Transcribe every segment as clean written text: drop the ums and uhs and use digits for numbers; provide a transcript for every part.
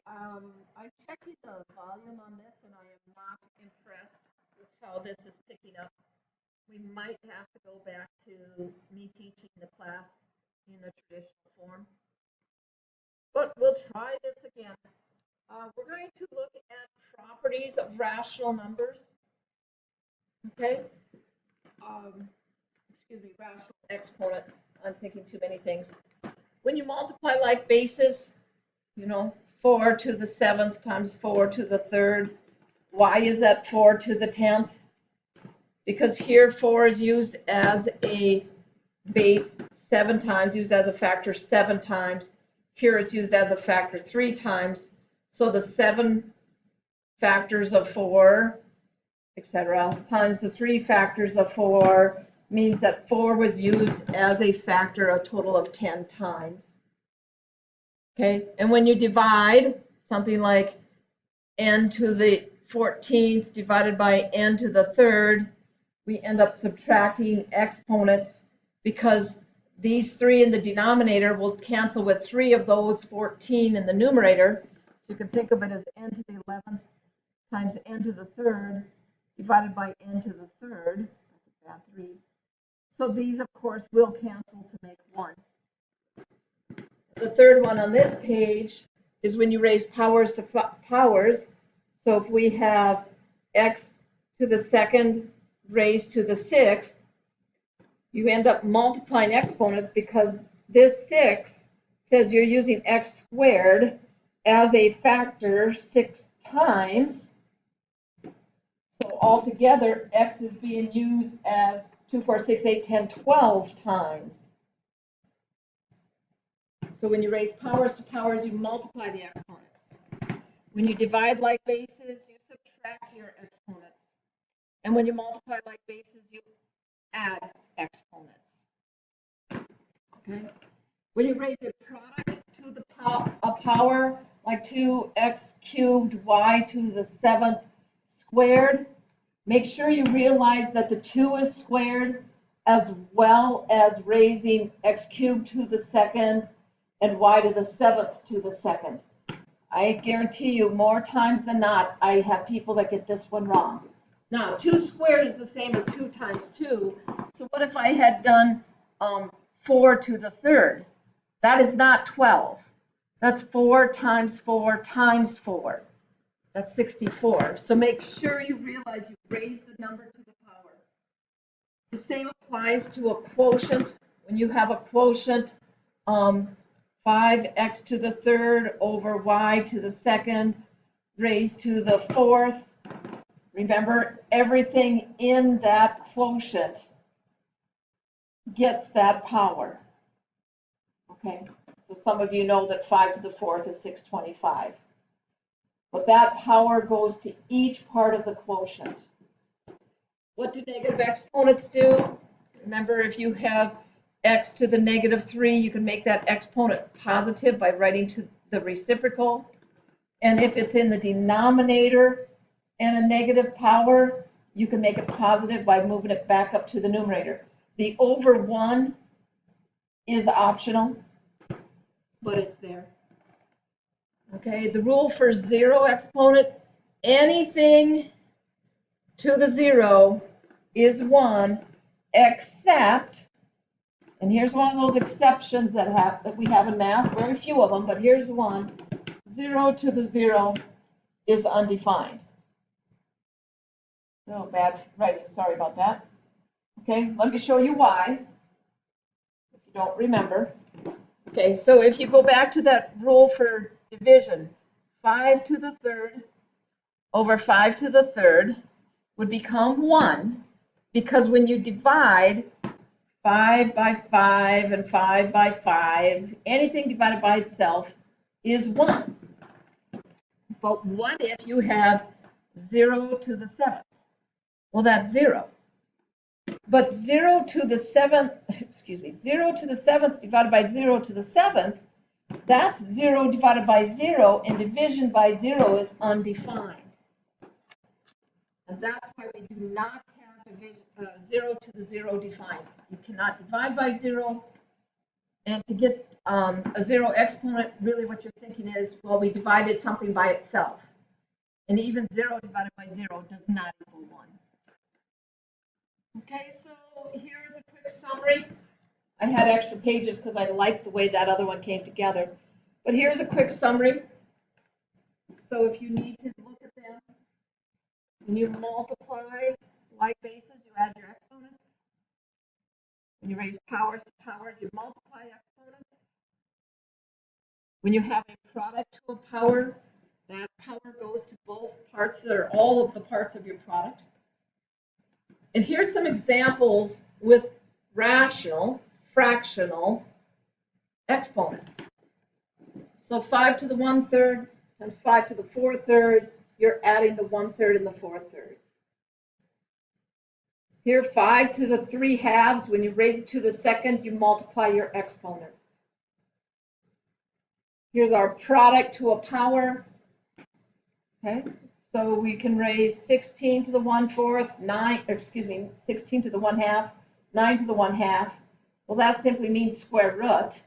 I'm checking the volume on this and I am not impressed with how this is picking up. We might have to go back to me teaching the class in the traditional form, but we'll try this again. We're going to look at properties of rational numbers. Okay. Excuse me, rational exponents. I'm thinking too many things. When you multiply like bases, 4 to the 7th times 4 to the 3rd. Why is that 4 to the 10th? Because here 4 is used as a base 7 times, used as a factor 7 times. Here it's used as a factor 3 times. So the 7 factors of 4, etc., times the 3 factors of 4 means that 4 was used as a factor a total of 10 times. Okay, and when you divide something like n to the 14th divided by n to the 3rd, we end up subtracting exponents because these 3 in the denominator will cancel with 3 of those 14 in the numerator. So you can think of it as n to the 11th times n to the 3rd divided by n to the 3rd. That's a bad 3. So these, of course, will cancel to make 1. The third one on this page is when you raise powers to powers. So if we have x to the 2nd raised to the 6th, you end up multiplying exponents because this 6 says you're using x squared as a factor 6 times. So altogether, x is being used as 2, 4, 6, 8, 10, 12 times. So when you raise powers to powers, you multiply the exponents. When you divide like bases, you subtract your exponents. And when you multiply like bases, you add exponents. Okay? When you raise a product to the power, like 2x cubed y to the 7th squared, make sure you realize that the 2 is squared as well as raising x cubed to the 2nd and y to the 7th to the 2nd. I guarantee you more times than not, I have people that get this one wrong. Now, 2 squared is the same as 2 times 2. So what if I had done 4 to the 3rd? That is not 12. That's 4 times 4 times 4. That's 64. So make sure you realize you raise the number to the power. The same applies to a quotient. When you have a quotient, 5x to the 3rd over y to the 2nd raised to the 4th. Remember, everything in that quotient gets that power. Okay, so some of you know that 5 to the 4th is 625. But that power goes to each part of the quotient. What do negative exponents do? Remember, if you have x to the negative 3, you can make that exponent positive by writing to the reciprocal. And if it's in the denominator and a negative power, you can make it positive by moving it back up to the numerator. The over 1 is optional, but it's there. Okay, the rule for 0 exponent, anything to the 0 is 1 except, and here's one of those exceptions that we have in math, very few of them, but here's one, 0 to the 0 is undefined. No, bad writing, sorry about that. Okay, let me show you why, if you don't remember. Okay, so if you go back to that rule for division, 5 to the 3rd over 5 to the 3rd would become 1, because when you divide 5 by 5 and 5 by 5, anything divided by itself is 1. But what if you have 0 to the 7th? Well, that's 0. But 0 to the 7th, 0 to the 7th divided by 0 to the 7th, that's 0 divided by 0, and division by 0 is undefined. And that's why we do not have division, 0 to the 0 defined. You cannot divide by 0, And to get a zero exponent, really what you're thinking is, well, we divided something by itself. And even 0 divided by 0 does not equal 1. Okay, so here's a quick summary. I had extra pages because I liked the way that other one came together. But here's a quick summary. So if you need to look at them, when you multiply like bases, you add your exponents. When you raise powers to powers, you multiply exponents. When you have a product to a power, that power goes to both parts or all of the parts of your product. And here's some examples with rational, fractional exponents. So 5 to the 1/3 times 5 to the 4/3, you're adding the 1/3 and the 4/3. Here, 5 to the 3/2, when you raise it to the second, you multiply your exponents. Here's our product to a power. Okay, so we can raise 16 to the 1/4, 16 to the 1/2, 9 to the 1/2. Well, that simply means square root.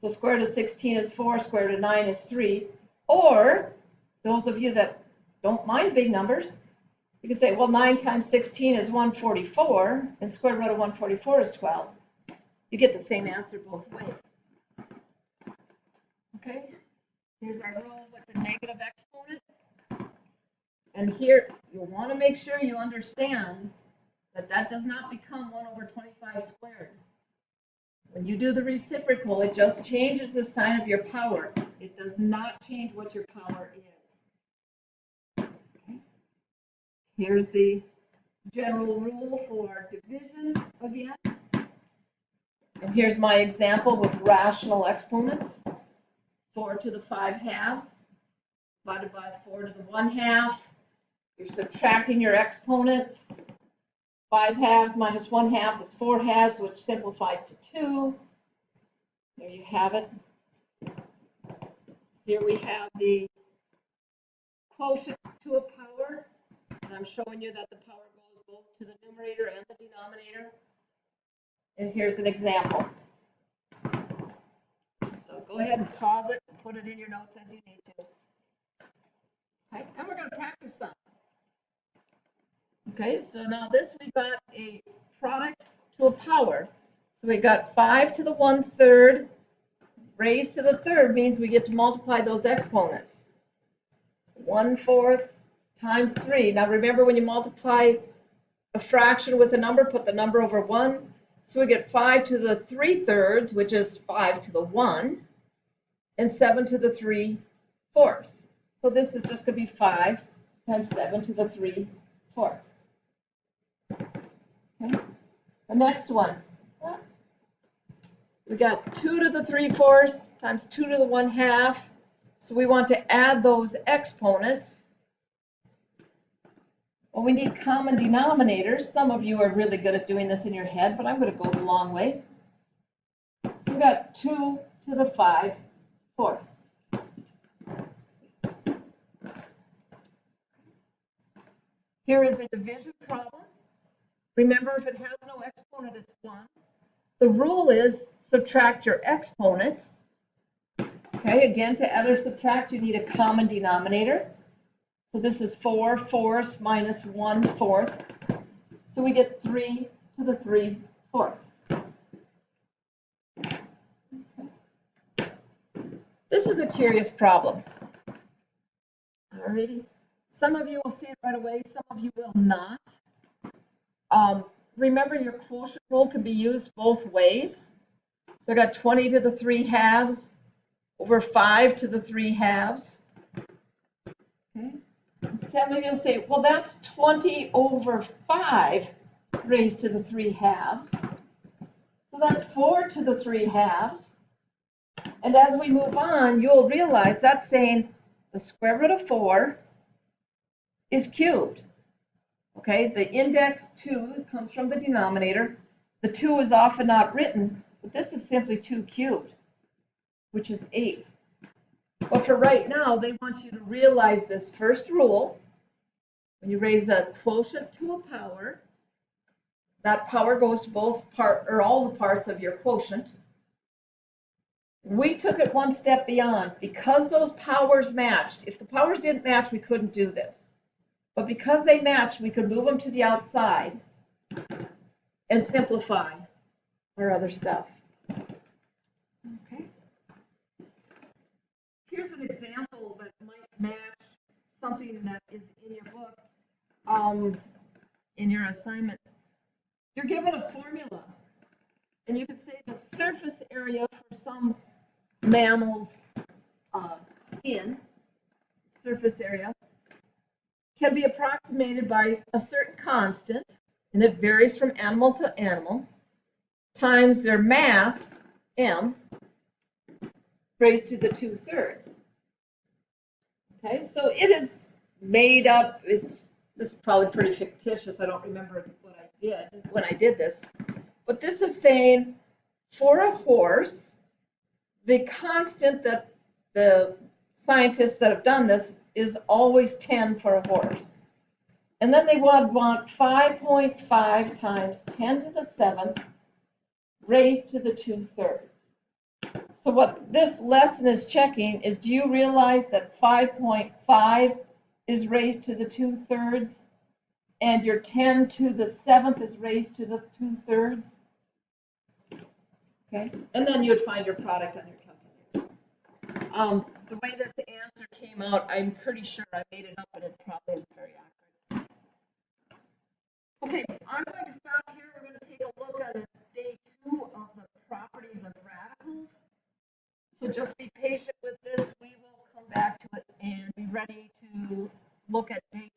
So square root of 16 is 4, square root of 9 is 3. Or, those of you that don't mind big numbers, you can say, well, 9 times 16 is 144, and square root of 144 is 12. You get the same answer both ways. Okay, here's our rule with the negative exponent. And here, you'll want to make sure you understand that that does not become 1 over 25 squared. When you do the reciprocal, it just changes the sign of your power. It does not change what your power is. Okay. Here's the general rule for division again. And here's my example with rational exponents. 4 to the 5/2 divided by 4 to the 1/2. You're subtracting your exponents. 5/2 minus 1/2 is 4/2, which simplifies to 2. There you have it. Here we have the quotient to a power. And I'm showing you that the power goes both to the numerator and the denominator. And here's an example. So go ahead and pause it and put it in your notes as you need to. Okay, and we're going to practice some. Okay, so now this we got a product to a power. So we got 5 to the 1/3 raised to the third means we get to multiply those exponents. 1/4 times 3. Now remember, when you multiply a fraction with a number, put the number over 1. So we get 5 to the 3/3, which is 5 to the 1, and 7 to the 3/4. So this is just going to be 5 times 7 to the 3/4. Okay. The next one, we got 2 to the 3/4 times 2 to the 1/2. So we want to add those exponents. Well, we need common denominators. Some of you are really good at doing this in your head, but I'm going to go the long way. So we got 2 to the 5/4. Here is a division problem. Remember, if it has no exponent, it's 1. The rule is subtract your exponents. Okay, again, to add or subtract, you need a common denominator. So this is 4/4 minus 1/4. So we get 3 to the 3/4. This is a curious problem. Alrighty. Some of you will see it right away, some of you will not. Remember, your quotient rule can be used both ways. So I got 20 to the 3/2 over 5 to the 3/2. Okay. Some of you will say, well, that's 20 over 5 raised to the 3/2. So that's 4 to the 3/2. And as we move on, you'll realize that's saying the square root of 4 is cubed. Okay, the index 2 comes from the denominator. The 2 is often not written, but this is simply 2 cubed, which is 8. But for right now, they want you to realize this first rule. When you raise a quotient to a power, that power goes to both all the parts of your quotient. We took it one step beyond. Because those powers matched, if the powers didn't match, we couldn't do this. But because they matched, we could move them to the outside and simplify our other stuff. Okay. Here's an example that might match something that is in your book, in your assignment. You're given a formula, and you can say the surface area for some mammal's skin, surface area, can be approximated by a certain constant, and it varies from animal to animal, times their mass, m, raised to the 2/3. Okay, so it is made up. This is probably pretty fictitious. I don't remember what I did when I did this. But this is saying for a horse, the constant that the scientists that have done this is always 10 for a horse. And then they would want 5.5 times 10 to the 7th raised to the 2/3. So what this lesson is checking is, do you realize that 5.5 is raised to the 2/3 and your 10 to the 7th is raised to the 2/3? Okay, and then you'd find your product on your calculator. The way this answer came out, I'm pretty sure I made it up, and it probably isn't very accurate. Okay, I'm going to stop here. We're going to take a look at day 2 of the properties of radicals. So just be patient with this. We will come back to it and be ready to look at day